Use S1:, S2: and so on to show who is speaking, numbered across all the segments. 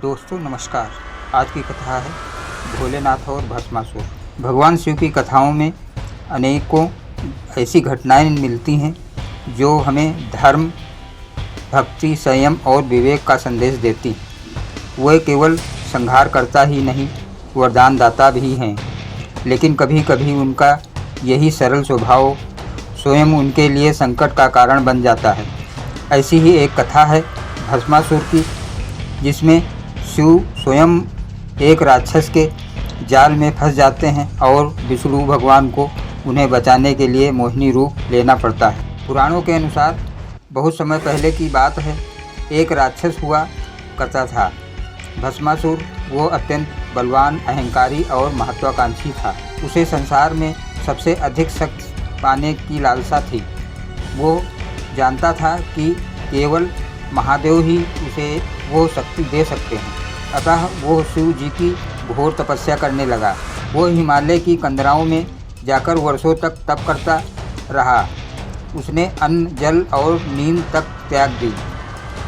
S1: दोस्तों नमस्कार। आज की कथा है भोलेनाथ और भस्मासुर। भगवान शिव की कथाओं में अनेकों ऐसी घटनाएं मिलती हैं जो हमें धर्म, भक्ति, संयम और विवेक का संदेश देती। वह केवल संहार करता ही नहीं, वरदान दाता भी हैं, लेकिन कभी कभी उनका यही सरल स्वभाव स्वयं उनके लिए संकट का कारण बन जाता है। ऐसी ही एक कथा है भस्मासुर की, जिसमें शिव स्वयं एक राक्षस के जाल में फंस जाते हैं और विष्णु भगवान को उन्हें बचाने के लिए मोहिनी रूप लेना पड़ता है। पुराणों के अनुसार बहुत समय पहले की बात है। एक राक्षस हुआ करता था भस्मासुर। वो अत्यंत बलवान, अहंकारी और महत्वाकांक्षी था। उसे संसार में सबसे अधिक शक्ति पाने की लालसा थी। वो जानता था कि केवल महादेव ही उसे वो शक्ति दे सकते हैं। अतः वो शिव जी की घोर तपस्या करने लगा। वो हिमालय की कंदराओं में जाकर वर्षों तक तप करता रहा। उसने अन्न, जल और नींद तक त्याग दी।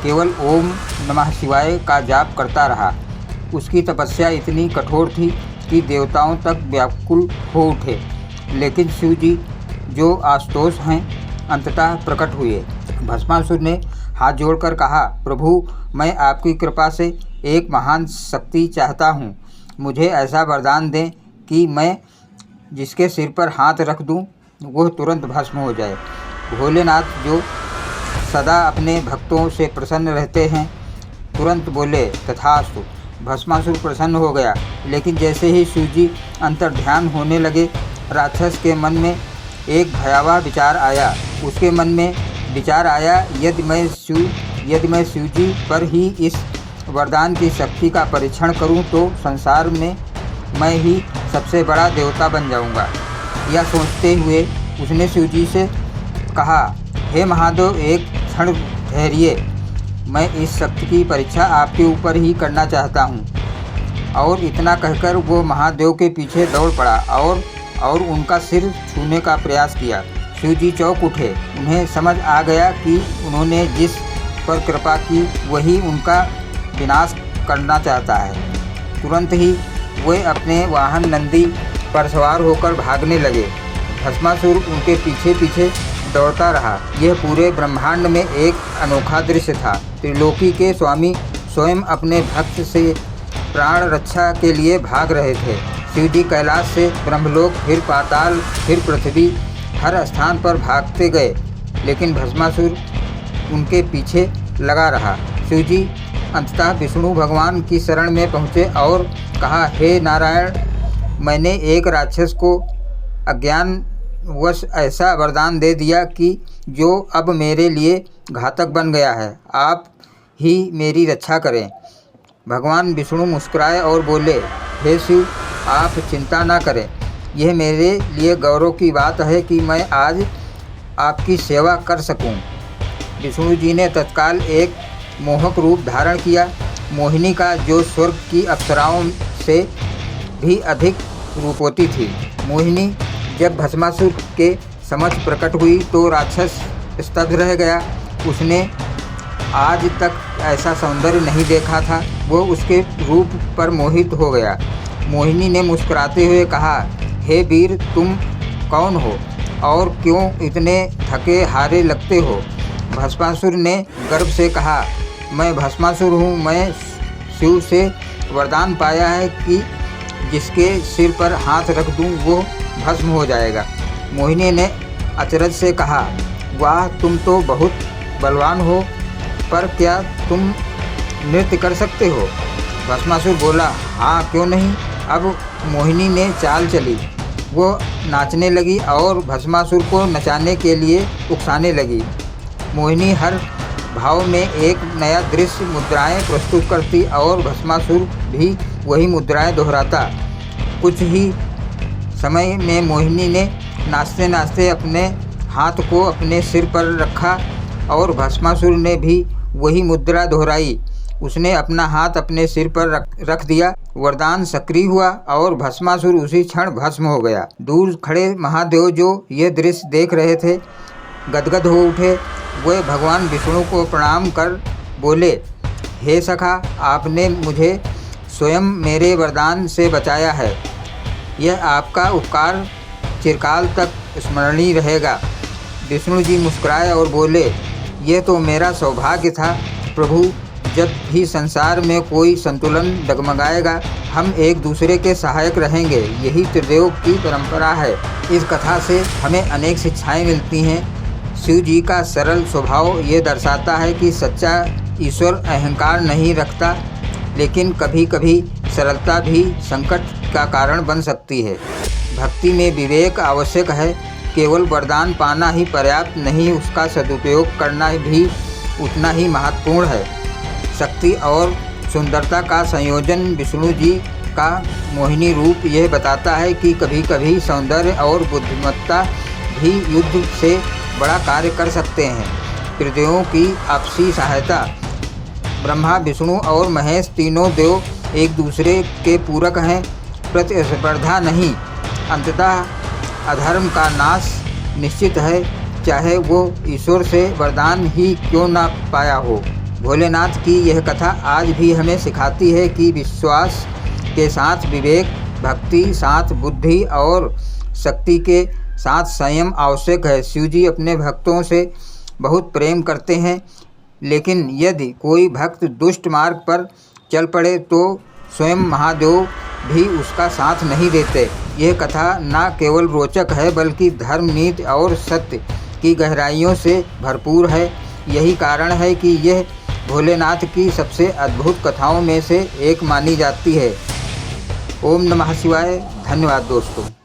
S1: केवल ओम नमः शिवाय का जाप करता रहा। उसकी तपस्या इतनी कठोर थी कि देवताओं तक व्याकुल हो उठे। लेकिन शिव जी जो आशुतोष हैं, अंततः प्रकट हुए। भस्मासुर ने हाथ जोड़कर कहा, प्रभु, मैं आपकी कृपा से एक महान शक्ति चाहता हूँ। मुझे ऐसा वरदान दें कि मैं जिसके सिर पर हाथ रख दूँ वह तुरंत भस्म हो जाए। भोलेनाथ जो सदा अपने भक्तों से प्रसन्न रहते हैं, तुरंत बोले, तथास्तु। भस्मासुर प्रसन्न हो गया। लेकिन जैसे ही शिवजी अंतर्ध्यान होने लगे, राक्षस के मन में एक भयावह विचार आया। उसके मन में विचार आया, यदि मैं शिव जी पर ही इस वरदान की शक्ति का परीक्षण करूं तो संसार में मैं ही सबसे बड़ा देवता बन जाऊंगा। यह सोचते हुए उसने शिव जी से कहा, हे महादेव, एक क्षण ठहरिए। मैं इस शक्ति की परीक्षा आपके ऊपर ही करना चाहता हूँ। और इतना कहकर वो महादेव के पीछे दौड़ पड़ा और उनका सिर छूने का प्रयास किया। शिव जी चौंक उठे। उन्हें समझ आ गया कि उन्होंने जिस पर कृपा की वही उनका विनाश करना चाहता है। तुरंत ही वे अपने वाहन नंदी पर सवार होकर भागने लगे। भस्मासुर उनके पीछे पीछे दौड़ता रहा। यह पूरे ब्रह्मांड में एक अनोखा दृश्य था। त्रिलोकी के स्वामी स्वयं अपने भक्त से प्राण रक्षा के लिए भाग रहे थे। शिव जी कैलाश से ब्रह्मलोक, फिर पाताल, फिर पृथ्वी, हर स्थान पर भागते गए, लेकिन भस्मासुर उनके पीछे लगा रहा। शिव जी अंततः विष्णु भगवान की शरण में पहुँचे और कहा, हे नारायण, मैंने एक राक्षस को अज्ञानवश ऐसा वरदान दे दिया कि जो अब मेरे लिए घातक बन गया है। आप ही मेरी रक्षा करें। भगवान विष्णु मुस्कुराए और बोले, हे शिव, आप चिंता ना करें। यह मेरे लिए गौरव की बात है कि मैं आज आपकी सेवा कर सकूं। विष्णु जी ने तत्काल एक मोहक रूप धारण किया। मोहिनी का जो स्वर्ग की अप्सराओं से भी अधिक रूपवती थी। मोहिनी जब भस्मासुर के समक्ष प्रकट हुई तो राक्षस स्तब्ध रह गया। उसने आज तक ऐसा सौंदर्य नहीं देखा था। वो उसके रूप पर मोहित हो गया। मोहिनी ने मुस्कुराते हुए कहा, हे वीर, तुम कौन हो और क्यों इतने थके हारे लगते हो? भस्मासुर ने गर्व से कहा, मैं भस्मासुर हूँ। मैं शिव से वरदान पाया है कि जिसके सिर पर हाथ रख दूँ वो भस्म हो जाएगा। मोहिनी ने अचरज से कहा, वाह, तुम तो बहुत बलवान हो, पर क्या तुम नृत्य कर सकते हो? भस्मासुर बोला, हाँ, क्यों नहीं। अब मोहिनी ने चाल चली। वो नाचने लगी और भस्मासुर को नचाने के लिए उकसाने लगी। मोहिनी हर भाव में एक नया दृश्य, मुद्राएं प्रस्तुत करती और भस्मासुर भी वही मुद्राएं दोहराता। कुछ ही समय में मोहिनी ने नाचते नाचते अपने हाथ को अपने सिर पर रखा और भस्मासुर ने भी वही मुद्रा दोहराई। उसने अपना हाथ अपने सिर पर रख दिया। वरदान सक्रिय हुआ और भस्मासुर उसी क्षण भस्म हो गया। दूर खड़े महादेव जो ये दृश्य देख रहे थे, गदगद हो उठे। वे भगवान विष्णु को प्रणाम कर बोले, हे सखा, आपने मुझे स्वयं मेरे वरदान से बचाया है। यह आपका उपकार चिरकाल तक स्मरणीय रहेगा। विष्णु जी मुस्कुराए और बोले, यह तो मेरा सौभाग्य था प्रभु। जब भी संसार में कोई संतुलन डगमगाएगा, हम एक दूसरे के सहायक रहेंगे। यही त्रिदेव की परंपरा है। इस कथा से हमें अनेक शिक्षाएं मिलती हैं। शिव जी का सरल स्वभाव ये दर्शाता है कि सच्चा ईश्वर अहंकार नहीं रखता, लेकिन कभी कभी सरलता भी संकट का कारण बन सकती है। भक्ति में विवेक आवश्यक है। केवल वरदान पाना ही पर्याप्त नहीं, उसका सदुपयोग करना भी उतना ही महत्वपूर्ण है। शक्ति और सुंदरता का संयोजन विष्णु जी का मोहिनी रूप यह बताता है कि कभी कभी सौंदर्य और बुद्धिमत्ता भी युद्ध से बड़ा कार्य कर सकते हैं। त्रिदेवों की आपसी सहायता। ब्रह्मा, विष्णु और महेश तीनों देव एक दूसरे के पूरक हैं, प्रतिस्पर्धा नहीं। अंततः अधर्म का नाश निश्चित है, चाहे वो ईश्वर से वरदान ही क्यों ना पाया हो। भोलेनाथ की यह कथा आज भी हमें सिखाती है कि विश्वास के साथ विवेक, भक्ति साथ बुद्धि और शक्ति के साथ संयम आवश्यक है। शिव जी अपने भक्तों से बहुत प्रेम करते हैं, लेकिन यदि कोई भक्त दुष्ट मार्ग पर चल पड़े तो स्वयं महादेव भी उसका साथ नहीं देते। यह कथा न केवल रोचक है, बल्कि धर्म, नीति और सत्य की गहराइयों से भरपूर है। यही कारण है कि यह भोलेनाथ की सबसे अद्भुत कथाओं में से एक मानी जाती है। ओम नमः शिवाय। धन्यवाद दोस्तों।